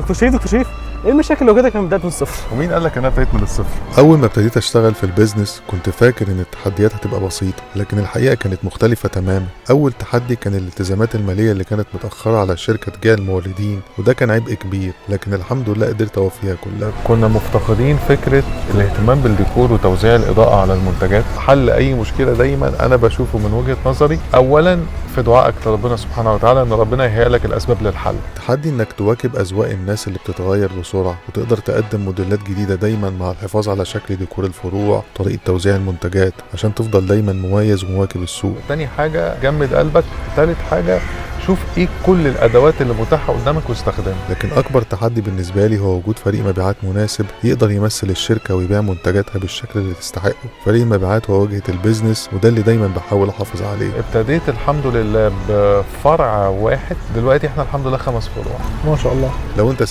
دكتور شريف، ايه المشاكل اللي واجهتك لما بدات من الصفر؟ ومين قال لك انا ابتديت من الصفر؟ اول ما ابتديت اشتغل في البيزنس كنت فاكر ان التحديات هتبقى بسيطه، لكن الحقيقه كانت مختلفه تماما. اول تحدي كان الالتزامات الماليه اللي كانت متاخره على الشركه تجاه الموردين، وده كان عبء كبير، لكن الحمد لله قدرت اوفيها كلها. كنا مفتقدين فكره الاهتمام بالديكور وتوزيع الاضاءه على المنتجات. حل اي مشكله دايما انا بشوفه من وجهه نظري اولا في دعائك لربنا سبحانه وتعالى ان ربنا يهيئ لك الاسباب للحل. تحدي انك تواكب اذواق الناس اللي بتتغير بسرعه، وتقدر تقدم موديلات جديده دايما مع الحفاظ على شكل ديكور الفروع، طريقه توزيع المنتجات، عشان تفضل دايما مميز ومواكب السوق. تاني حاجه جمد قلبك. تالت حاجه شوف ايه كل الادوات اللي متاحه قدامك واستخدمها. لكن اكبر تحدي بالنسبه لي هو وجود فريق مبيعات مناسب يقدر يمثل الشركه ويبيع منتجاتها بالشكل اللي تستحقه. فريق المبيعات هو واجهه البيزنس، وده اللي دايما بحاول احافظ عليه. ابتديت الحمد لله بفرع واحد، دلوقتي احنا الحمد لله 5 فروع. ما شاء الله. لو انت